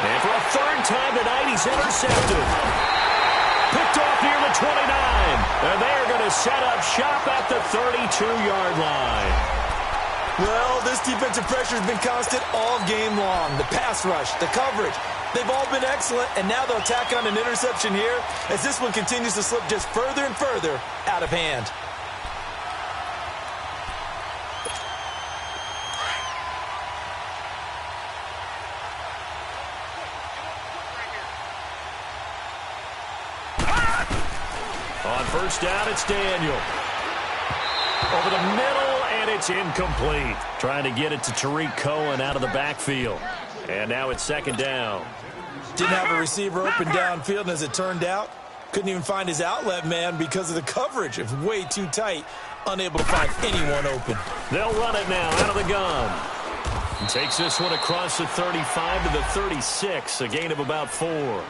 And for a third time tonight, he's intercepted. Picked off near the 29. And they're going to set up shop at the 32-yard line. Well, this defensive pressure has been constant all game long. The pass rush, the coverage, they've all been excellent, and now they'll tack on an interception here as this one continues to slip just further and further out of hand. On first down, it's Daniel. Over the middle, and it's incomplete. Trying to get it to Tariq Cohen out of the backfield. And now it's second down. Didn't have a receiver open downfield, and as it turned out, couldn't even find his outlet man because of the coverage. It was way too tight, unable to find anyone open. They'll run it now out of the gun. And takes this one across the 35 to the 36, a gain of about 4.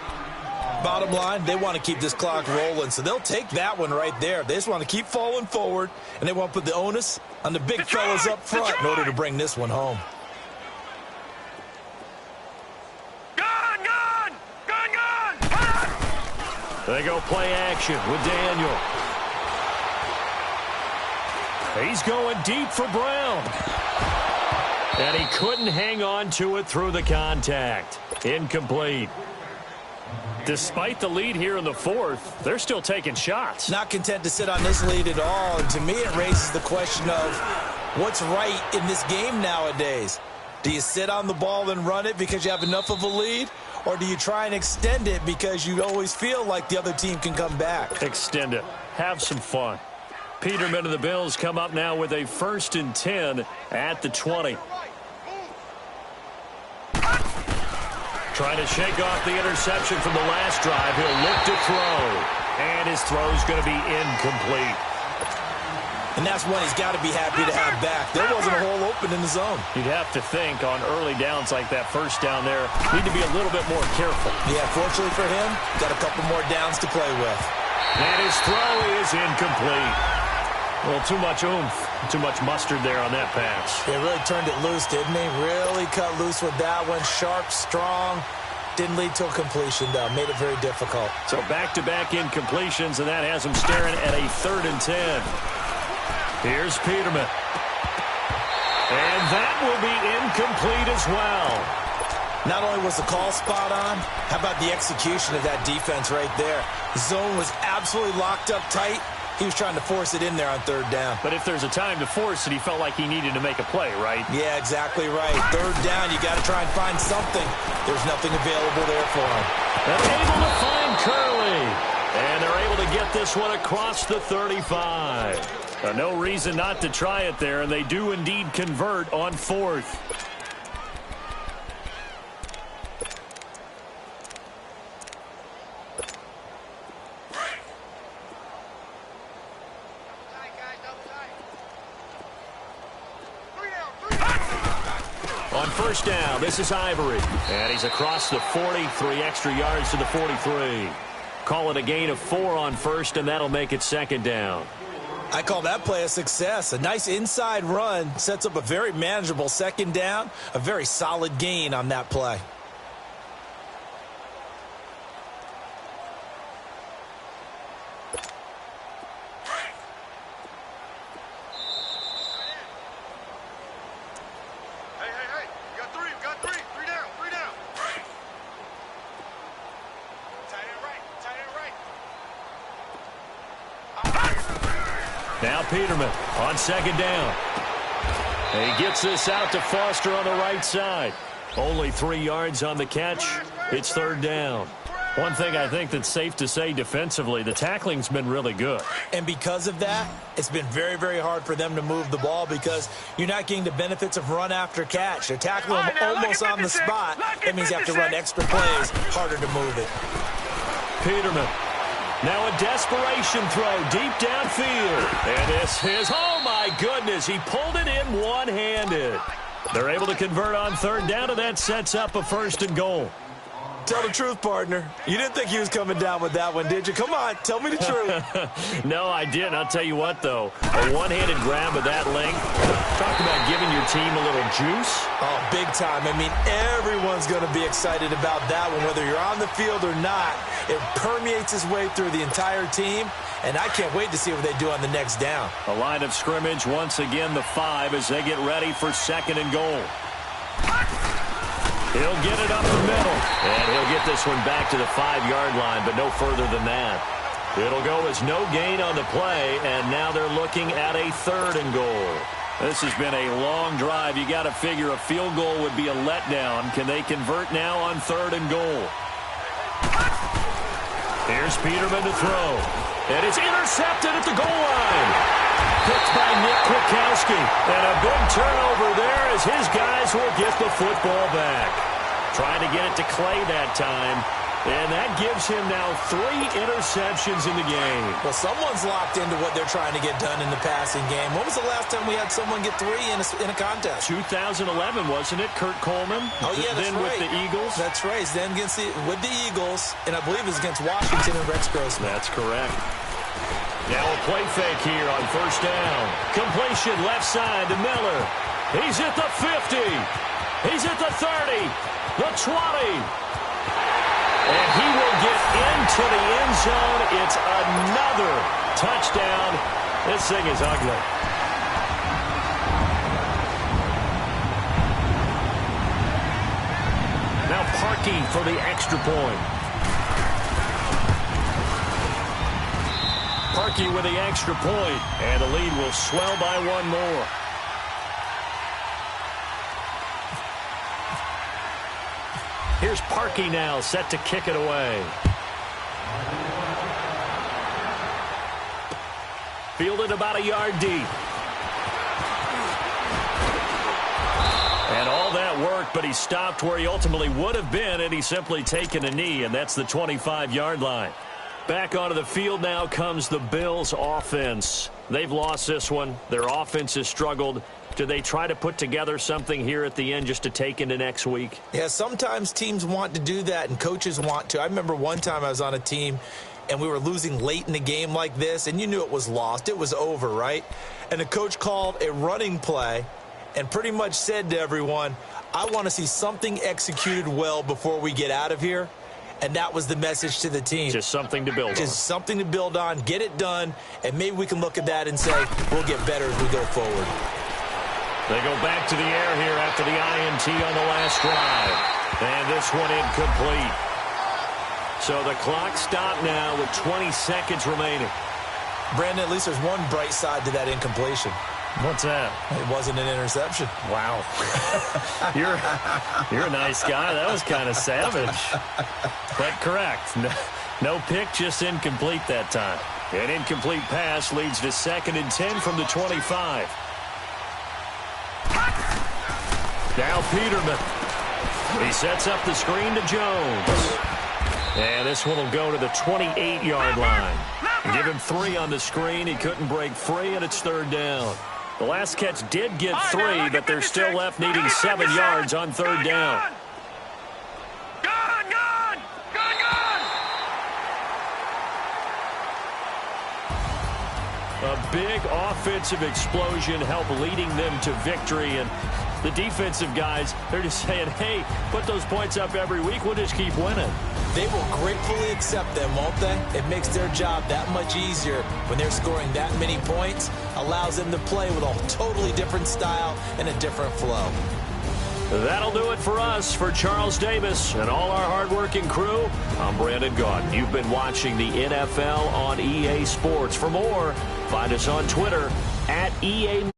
Bottom line, they want to keep this clock rolling, so they'll take that one right there. They just want to keep falling forward, and they want to put the onus on the big fellas up front in order to bring this one home. Gun! They go play action with Daniel. He's going deep for Brown. And he couldn't hang on to it through the contact. Incomplete. Despite the lead here in the fourth, they're still taking shots. Not content to sit on this lead at all, and to me it raises the question of what's right in this game nowadays. Do you sit on the ball and run it because you have enough of a lead, or do you try and extend it because you always feel like the other team can come back? Extend it. Have some fun. Peterman and the Bills come up now with a 1st and 10 at the 20. Trying to shake off the interception from the last drive. He'll look to throw. And his throw's going to be incomplete. And that's one he's got to be happy to have back. There wasn't a hole open in the zone. You'd have to think on early downs like that first down there, need to be a little bit more careful. Yeah, fortunately for him, got a couple more downs to play with. And his throw is incomplete. Well, too much oomph, too much mustard there on that pass. They really turned it loose, didn't he? Really cut loose with that one. Sharp, strong. Didn't lead to a completion, though. Made it very difficult. So back-to-back incompletions, and that has him staring at a 3rd and 10. Here's Peterman. And that will be incomplete as well. Not only was the call spot on, how about the execution of that defense right there? The zone was absolutely locked up tight. He was trying to force it in there on 3rd down. But if there's a time to force it, he felt like he needed to make a play, right? Yeah, exactly right. 3rd down, you got to try and find something. There's nothing available there for him. And able to find Curley. And they're able to get this one across the 35. No reason not to try it there, and they do indeed convert on 4th. On first down, this is Ivory. And he's across the 40, 3 extra yards to the 43. Call it a gain of 4 on first, and that'll make it 2nd down. I call that play a success. A nice inside run sets up a very manageable 2nd down. A very solid gain on that play. Now Peterman on 2nd down. And he gets this out to Foster on the right side. Only 3 yards on the catch. It's 3rd down. One thing I think that's safe to say defensively, the tackling's been really good. And because of that, it's been very, very hard for them to move the ball because you're not getting the benefits of run after catch. They're tackling them almost on the spot. That means you have to run extra plays, harder to move it. Peterman. Now a desperation throw deep downfield. And this is, oh my goodness, he pulled it in one-handed. They're able to convert on third down, and that sets up a 1st and goal. Tell the truth, partner. You didn't think he was coming down with that one, did you? Come on, tell me the truth. No, I didn't. I'll tell you what, though. A one-handed grab of that length. Talk about giving your team a little juice. Oh, big time. I mean, everyone's going to be excited about that one, whether you're on the field or not. It permeates its way through the entire team, and I can't wait to see what they do on the next down. A line of scrimmage, once again, the 5 as they get ready for 2nd and goal. He'll get it up the middle, and he'll get this one back to the 5-yard line, but no further than that. It'll go as no gain on the play, and now they're looking at a 3rd and goal. This has been a long drive. You got to figure a field goal would be a letdown. Can they convert now on 3rd and goal? Here's Peterman to throw, and it's intercepted at the goal line. Picked by Nick Kwiatkowski, and a big turnover there as his guys will get the football back. Trying to get it to Clay that time, and that gives him now 3 interceptions in the game. Well, someone's locked into what they're trying to get done in the passing game. When was the last time we had someone get 3 in a contest? 2011, wasn't it? Kurt Coleman? Oh, yeah, that's then right. with the Eagles? That's right. Then with the Eagles, and I believe it was against Washington and Rex Grossman. That's correct. Now a play fake here on 1st down. Completion left side to Miller. He's at the 50. He's at the 30. The 20. And he will get into the end zone. It's another touchdown. This thing is ugly. Now Parkey for the extra point. Parkey with the extra point, and the lead will swell by 1 more. Here's Parkey now, set to kick it away. Fielded about a yard deep. And all that work, but he stopped where he ultimately would have been, and he's simply taken a knee, and that's the 25-yard line. Back onto the field now comes the Bills' offense. They've lost this one. Their offense has struggled. Do they try to put together something here at the end just to take into next week? Yeah, sometimes teams want to do that, and coaches want to. I remember one time I was on a team, and we were losing late in the game like this, and you knew it was lost. It was over, right? And the coach called a running play and pretty much said to everyone, I want to see something executed well before we get out of here. And that was the message to the team. Just something to build on. Just something to build on, get it done, and maybe we can look at that and say, we'll get better as we go forward. They go back to the air here after the INT on the last drive. And this one incomplete. So the clock stopped now with 20 seconds remaining. Brandon, at least there's one bright side to that incompletion. What's that? It wasn't an interception. Wow. You're a nice guy. That was kind of savage. But correct. No pick, just incomplete that time. An incomplete pass leads to 2nd and 10 from the 25. Now Peterman. He sets up the screen to Jones. And this one will go to the 28-yard line. Give him 3 on the screen. He couldn't break free, and it's 3rd down. The last catch did get 3, but they're still left needing 7 yards on 3rd down. A big offensive explosion helped leading them to victory, and the defensive guys, they're just saying, hey, put those points up every week, we'll just keep winning. They will gratefully accept them, won't they? It makes their job that much easier when they're scoring that many points, allows them to play with a totally different style and a different flow. That'll do it for us. For Charles Davis and all our hardworking crew, I'm Brandon Gaudin. You've been watching the NFL on EA Sports. For more, find us on Twitter @EA